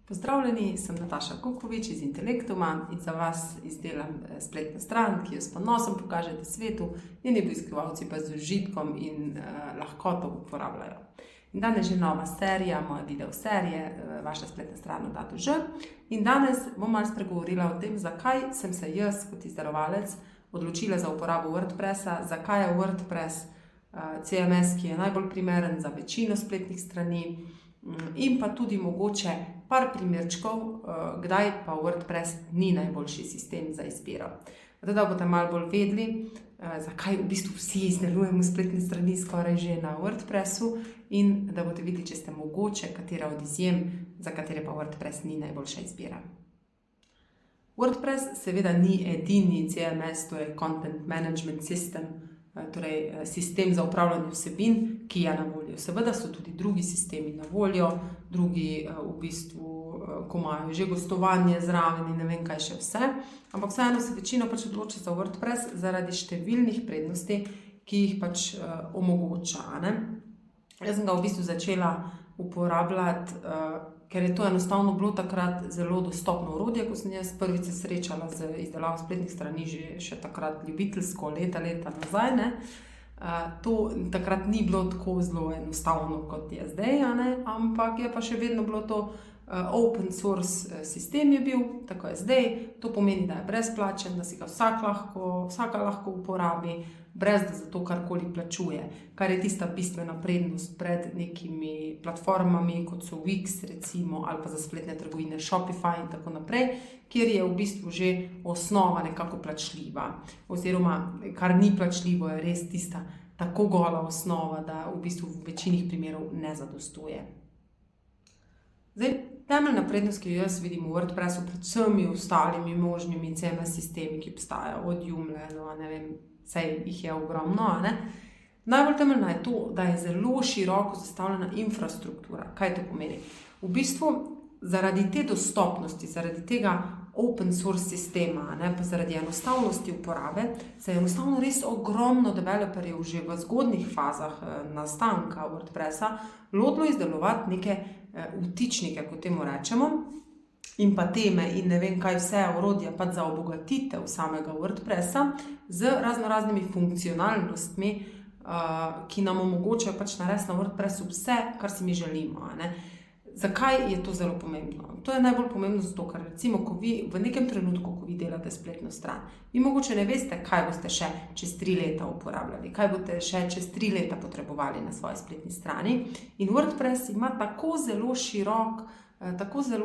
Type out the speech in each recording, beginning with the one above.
Pozdravljeni, sem Nataša Kukovič iz Intelektuma in za vas izdelam spletno stran, ki jo s ponosom pokažete svetu, njeni obiskovalci pa z užitkom in lahkoto uporabljajo. In danes je že nova serija, moja video serije, vaša spletna stran od A do Ž. In danes bom malo spregovorila o tem, zakaj sem se jaz kot izdelovalec odločila za uporabo WordPressa, zakaj je WordPress CMS, ki je najbolj primeren za večino spletnih strani, in pa tudi mogoče par primerčkov, kdaj pa WordPress ni najboljši sistem za izbiro. Da boste malo bolj vedeli, zakaj v bistvu vsi izdelujemo spletne strani skoraj že na WordPressu in da boste videli, če ste mogoče katera od izjem, za katere pa WordPress ni najboljša izbira. WordPress seveda ni edini CMS, torej Content Management System, torej sistem za upravljanje vsebin, ki je na voljo. Seveda so tudi drugi sistemi na voljo, drugi v bistvu, ko imajo že gostovanje zraven in ne vem kaj še vse, ampak vseeno se večino pač odloča za WordPress zaradi številnih prednosti, ki jih pač omogoča. Jaz sem ga v bistvu začela uporabljati, ker je to enostavno bilo takrat zelo dostopno orodje, ko sem jaz prvič se srečala z izdelavo spletnih strani še takrat ljubiteljsko, leta nazaj. To takrat ni bilo tako zelo enostavno, kot je zdaj, ampak je pa še vedno bilo to open source sistem je bil, tako je zdaj. To pomeni, da je brezplačen, da si ga vsaka lahko uporabi, brez da za to karkoli plačuje, kar je tista bistvena prednost pred nekimi platformami, kot so Wix recimo, ali pa za spletne trgovine Shopify in tako naprej, kjer je v bistvu že osnova nekako plačljiva, oziroma kar ni plačljivo, je res tista tako gola osnova, da v bistvu v večini primerov ne zadostuje. Zdaj, temeljna prednost, ki jo jaz vidim v WordPressu, pred vsemi ostalimi možnimi CMS sistemi, ki obstajajo, od Joomla, ne vem, saj jih je ogromno, Najbolj temeljna je to, da je zelo široko zastavljena infrastruktura. Kaj to pomeni? V bistvu, zaradi te dostopnosti, zaradi tega open source sistema, pa zaradi enostavnosti uporabe, se je enostavno res ogromno developerjev že v zgodnjih fazah nastanka WordPressa lotilo izdelovati neke vtičnike, kot temu rečemo, in pa teme in ne vem kaj vse orodja pa za obogatitev samega WordPressa z raznoraznimi funkcionalnostmi, ki nam omogočajo pač narediti na WordPressu vse, kar si mi želimo. Zakaj je to zelo pomembno? To je najbolj pomembno zato, ker recimo, ko vi v nekem trenutku, ko vi delate spletno stran, vi mogoče ne veste, kaj boste še čez 3 leta uporabljali, kaj boste še čez 3 leta potrebovali na svoji spletni strani. In WordPress ima tako zelo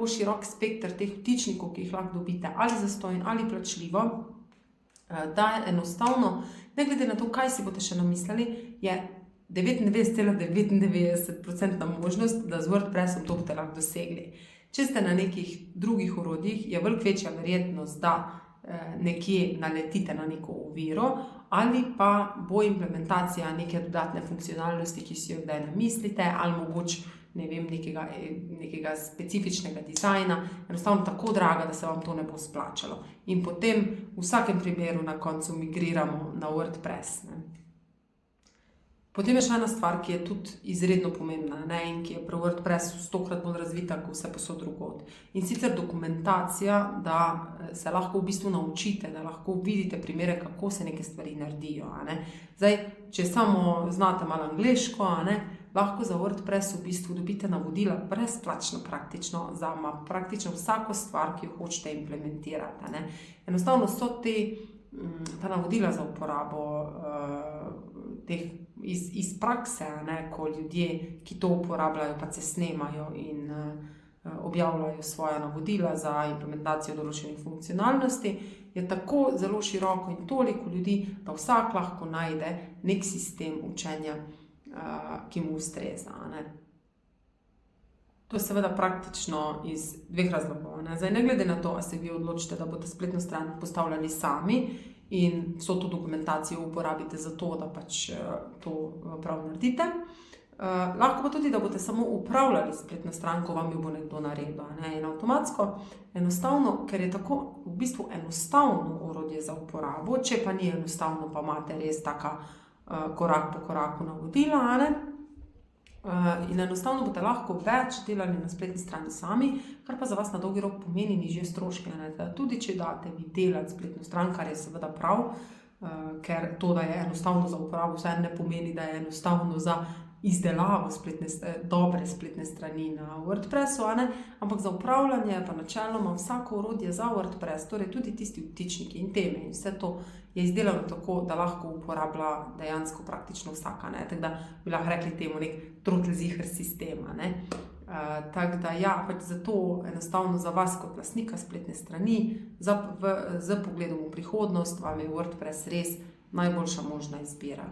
širok spekter teh vtičnikov, ki jih lahko dobite ali zastonj ali plačljivo, da je enostavno, ne glede na to, kaj si boste še namislili, je 99,99% možnost, da z WordPressom to boste lahko dosegli. Če ste na nekih drugih orodjih, je veliko večja verjetnost, da nekje naletite na neko oviro ali pa bo implementacija neke dodatne funkcionalnosti, ki si jo kdaj namislite, ali mogoče nekega specifičnega dizajna, enostavno tako draga, da se vam to ne bo splačalo. In potem v vsakem primeru na koncu migriramo na WordPress. Potem je še ena stvar, ki je tudi izredno pomembna, in ki je pri WordPressu 100-krat bolj razvita, kot vse posod drugod. In sicer dokumentacija, da se lahko v bistvu naučite, da lahko vidite primere, kako se neke stvari naredijo. Zdaj, če samo znate malo angleško, lahko za WordPress v bistvu dobite navodila brezplačno praktično za praktično vsako stvar, ki jo hočete implementirati. Enostavno so ta navodila za uporabo iz prakse, ko ljudje, ki to uporabljajo, pa se snemajo in objavljajo svoja navodila za implementacijo določenih funkcionalnosti, je tako zelo široko in toliko ljudi, da vsak lahko najde nek sistem učenja, ki mu ustreza. To je seveda praktično iz 2 razlogov. Zdaj, ne glede na to, ali se vi odločite, da boste spletno stran postavljali sami in vso to dokumentacijo uporabite za to, da pač to prav naredite. Lahko pa tudi, da boste samo upravljali spletno stran, ko vam jo bo nekdo naredil. In avtomatsko, enostavno, ker je tako v bistvu enostavno orodje za uporabo, če pa ni enostavno, pa imate res taka korak po koraku navodila, In enostavno boste lahko več delali na spletni strani sami, kar pa za vas na dolgi rok pomeni nižje stroške. Tudi če date vi delati spletno stran, kar je seveda prav, ker to, da je enostavno za uporabo, vse ne pomeni, da je enostavno za izdelavo dobre spletne strani na WordPressu, ampak za upravljanje pa načeloma vsako orodje za WordPress, torej tudi tisti vtičniki in teme in vse to je izdelano tako, da lahko uporablja dejansko praktično vsaka. Tako da bi lahko rekli temu nek trotlziher sistema. Tako da ja, pač zato enostavno za vas kot lastnika spletne strani, z pogledom v prihodnost, vam je WordPress res najboljša možna izbira.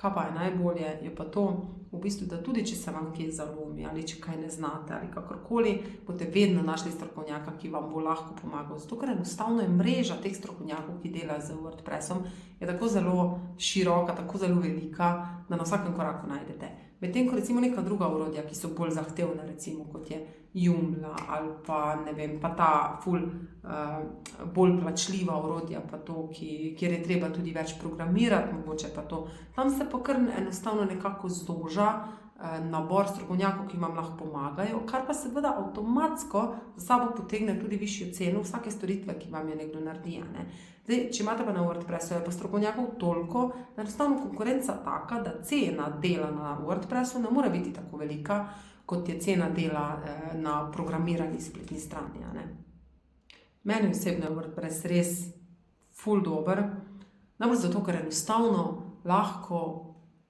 Kaj pa je najbolje, je pa to, v bistvu, da tudi če se vam kje zalomi ali če kaj ne znate ali kakorkoli, boste vedno našli strokovnjaka, ki vam bo lahko pomagal. Zato, ker enostavno je mreža teh strokovnjakov, ki delajo z WordPressom, je tako zelo široka, tako zelo velika, da na vsakem koraku najdete. Medtem ko recimo neka druga orodja, ki so bolj zahtevna, recimo kot je Joomla ali pa ne vem, pa ta bolj plačljiva orodja, pa to, kjer je treba tudi več programirati, mogoče pa to. Tam se pa kar enostavno nekako zoža nabor strokovnjakov, ki vam lahko pomagajo, kar pa seveda avtomatsko za sabo potegne tudi višjo ceno vsake storitve, ki vam je nekdo naredi. Zdaj, če imate pa na WordPressu, je pa strokovnjakov toliko, da enostavno konkurenca taka, da cena dela na WordPressu ne more biti tako velika, kot je cena dela na programirani spletni strani. Meni osebno je WordPress res ful dober, najbolj zato, ker enostavno lahko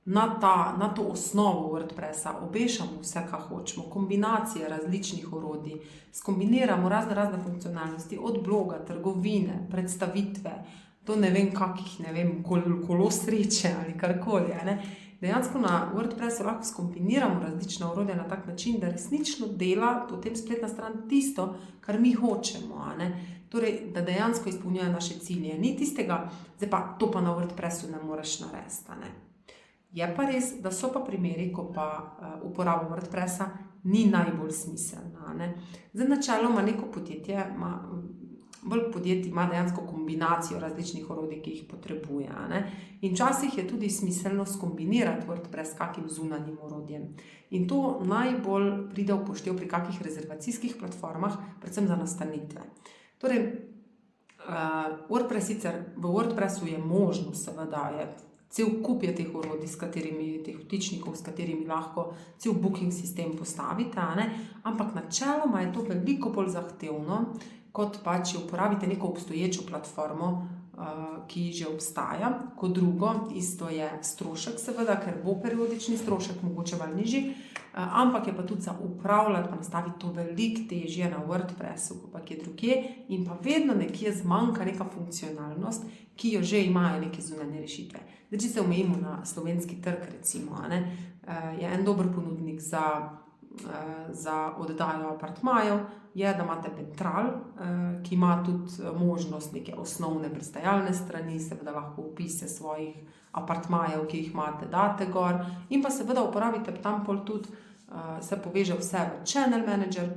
na to osnovo WordPressa obešamo vse, kar hočemo, kombinacije različnih orodij, skombiniramo razne funkcionalnosti, od bloga, trgovine, predstavitve, do ne vem kakih, kolo sreče ali karkoli. Dejansko na WordPressu lahko skombiniramo različna orodja na tak način, da resnično dela potem spletna stran tisto, kar mi hočemo. Torej, da dejansko izpolnjuje naše cilje. Ni tistega, zdaj pa to pa na WordPressu ne moreš narediti. Je pa res, da so pa primeri, ko pa uporaba WordPressa ni najbolj smiselna. Zdaj, načeloma neko podjetje ima dejansko kombinacijo različnih orodij, ki jih potrebuje. In včasih je tudi smiselno skombinirati WordPress s kakim zunanjim orodjem. In to najbolj pride v poštev pri kakih rezervacijskih platformah, predvsem za nastanitve. Torej, v WordPressu je možno, seveda je cel kup je teh orodij, teh vtičnikov, s katerimi lahko cel booking sistem postavite, ampak načeloma je to veliko bolj zahtevno, kot pa če uporabite neko obstoječo platformo, ki že obstaja. Kot drugo, isto je strošek, seveda, ker bo periodični strošek mogoče malo nižji, ampak je pa tudi za upravljati pa nastaviti to veliko težje na WordPressu, kot pa kje drugje, in pa vedno nekje zmanjka neka funkcionalnost, ki jo že imajo neke zunanje rešitve. Zdaj, če se omejimo na slovenski trg, recimo, je en dober ponudnik za oddajo apartmajev, je, da imate Pentral, ki ima tudi možnost neke osnovne pristajalne strani, seveda lahko opise svojih apartmajev, ki jih imate, date gor, in pa seveda uporabite tam pol tudi, se poveže vse v Channel Manager,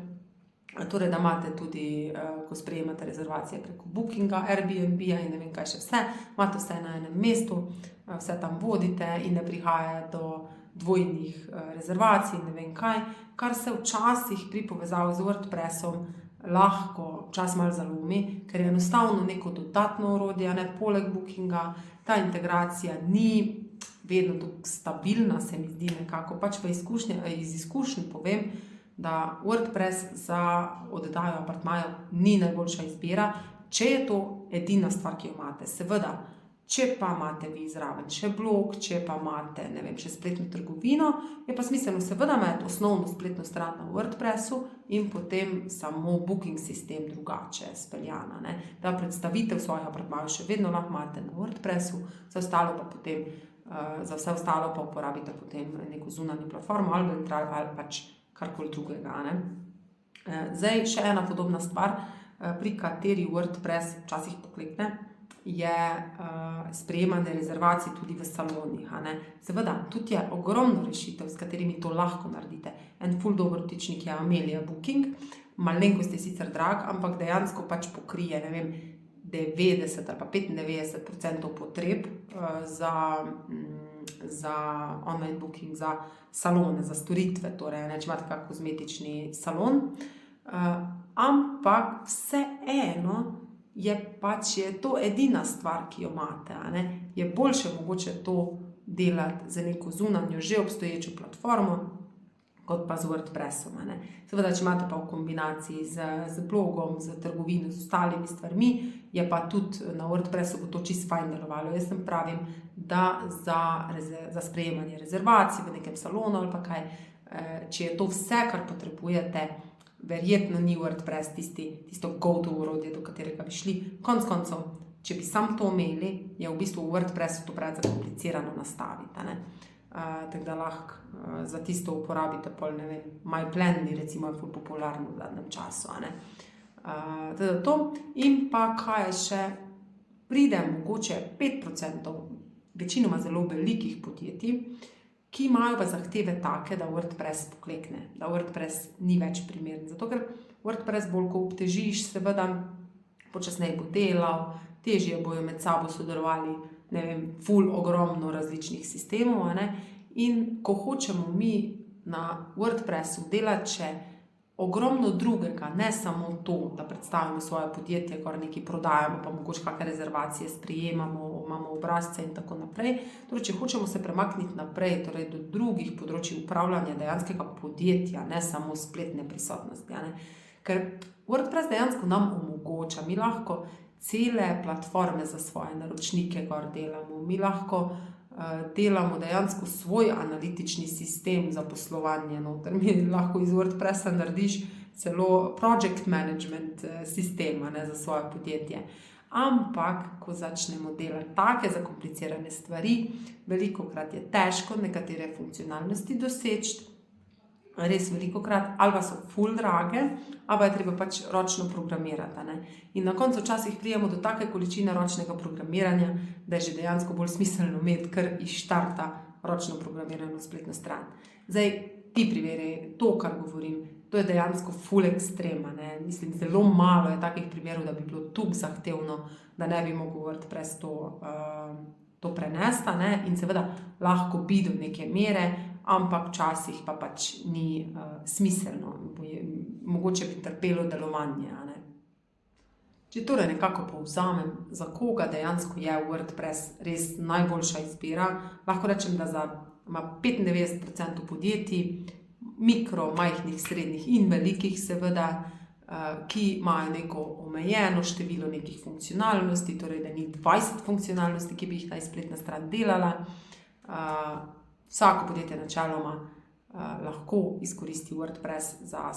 torej da imate tudi, ko sprejemate rezervacije preko Bookinga, Airbnb-ja in ne vem kaj še vse, imate vse na enem mestu, vse tam vodite in ne prihaja do dvojnih rezervacij in ne vem kaj, kar se včasih pri povezavi z WordPressom lahko včasih malo zalomi, ker je enostavno neko dodatno orodje, poleg Bookinga, ta integracija ni vedno tako stabilna, se mi zdi nekako, pač pa iz izkušenj povem, da WordPress za oddajo apartmajev ni najboljša izbira, če je to edina stvar, ki jo imate. Seveda, če pa imate vi zraven še blog, če pa imate, ne vem, še spletno trgovino, je pa smiselno seveda imeti osnovno spletno stran na WordPressu in potem samo booking sistem drugače speljana. Da predstavitev svojih apartmajev še vedno lahko imate na WordPressu, za vse ostalo pa uporabite potem neko zunanjo platformo ali pač karkoli drugega. Zdaj, še ena podobna stvar, pri kateri WordPress včasih poklekne, je sprejemanje rezervacij tudi v salonih. Seveda, tudi je ogromno rešitev, s katerimi to lahko naredite. En ful dober vtičnik je Amelia Booking, malenkost je sicer drag, ampak dejansko pač pokrije, 90 ali pa 95% potreb za za online booking, za salone, za storitve, torej, če imate kak kozmetični salon. Ampak vseeno je to edina stvar, ki jo imate. Je boljše mogoče to delati za neko zunanjo, že obstoječo platformo, kot pa z WordPressom. Seveda, če imate pa v kombinaciji z blogom, z trgovino, z ostalimi stvarmi, je pa tudi na WordPressu bo to čisto fajn delovalo. Jaz sem pravim, da za sprejemanje rezervacij v nekem salonu ali pa kaj, če je to vse, kar potrebujete, verjetno ni WordPress tisto go-to orodje, do katerega bi šli. Konec koncev, če bi sam to imeli, je v bistvu v WordPressu to preveč zakomplicirano nastaviti. Tako da lahko za tisto uporabite MyPlanner, recimo je ful popularno v zadnjem času. Teda to. In pa kaj je še, pride mogoče 5% večinoma zelo velikih podjetij, ki imajo pa zahteve take, da WordPress poklekne, da WordPress ni več primeren. Zato, ker WordPress bolj ko obtežiš, seveda počasneje bo delal, težje bojo med sabo sodelovali, ful ogromno različnih sistemov. In ko hočemo mi na WordPressu delati še ogromno drugega, ne samo to, da predstavimo svoje podjetje, kar nekaj prodajamo, pa mogoče kakšne rezervacije sprejemamo, imamo obrazce in tako naprej. Torej, če hočemo se premakniti naprej, torej do drugih področij upravljanja dejanskega podjetja, ne samo spletne prisotnosti. Ker WordPress dejansko nam omogoča, mi lahko cele platforme za svoje naročnike gor delamo, mi lahko delamo dejansko svoj analitični sistem za poslovanje noter. Mi lahko iz WordPressa narediš celo project management sistem za svoje podjetje. Ampak, ko začnemo delati take zakomplicirane stvari, velikokrat je težko nekatere funkcionalnosti doseči, res velikokrat, ali pa so ful drage, ali pa je treba pač ročno programirati. In na koncu včasih pridemo do take količine ročnega programiranja, da je že dejansko bolj smiselno imeti kar iz štarta ročno programirano spletno stran. Zdaj, ti primeri, to, kar govorim, to je dejansko ful ekstrema. Mislim, zelo malo je takih primerov, da bi bilo toliko zahtevno, da ne bi mogel WordPress to prenesti. In seveda lahko bi do neke mere, ampak včasih pa pač ni smiselno, mogoče bi trpelo delovanje. Če torej nekako povzamem, za koga dejansko je WordPress res najboljša izbira, lahko rečem, da ima 95% podjetij, mikro, majhnih, srednjih in velikih seveda, ki imajo neko omejeno število nekih funkcionalnosti, torej da ni 20 funkcionalnosti, ki bi jih ta spletna stran delala. Vsako podjetje načeloma lahko izkoristi WordPress za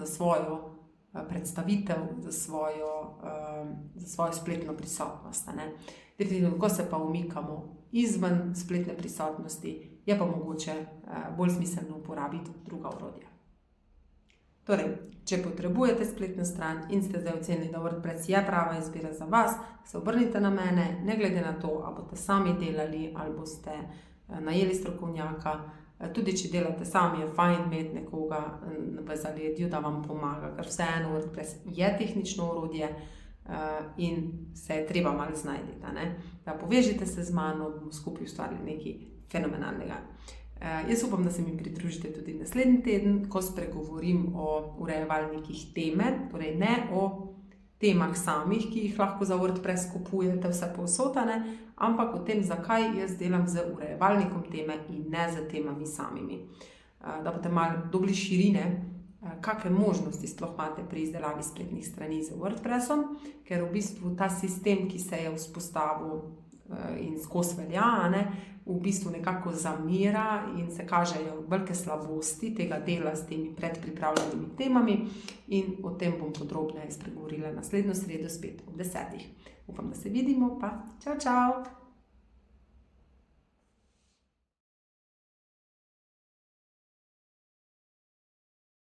svojo predstavitev, za svojo spletno prisotnost. Definitivno, ko se pa umikamo izven spletne prisotnosti, je pa mogoče bolj smiselno uporabiti druga orodja. Torej, če potrebujete spletno stran in ste zdaj ocenili, da WordPress je prava izbira za vas, se obrnite na mene, ne glede na to, ali boste sami delali ali boste najeli strokovnjaka. Tudi če delate sami, je fajn imeti nekoga v zaledju, da vam pomaga, ker vseeno WordPress je tehnično orodje in se je treba malo znajti. Da povežite se z mano, bomo skupaj ustvarili nekaj fenomenalnega. Jaz upam, da se mi pridružite tudi naslednji teden, ko spregovorim o urejevalnikih teme, torej ne o temah samih, ki jih lahko za WordPress kupujete vse povsod, ampak o tem, zakaj jaz delam z urejevalnikom teme in ne z temami samimi. Da boste malo dobili širine, kakšne možnosti sploh imate pri izdelavi spletnih strani z WordPressom, ker v bistvu ta sistem, ki se je vzpostavil in skozi velja, v bistvu nekako zamira in se kažejo velike slabosti tega dela s temi predpripravljenimi temami in o tem bom podrobneje spregovorila naslednjo sredo spet ob 10. Upam, da se vidimo, pa čau, čau!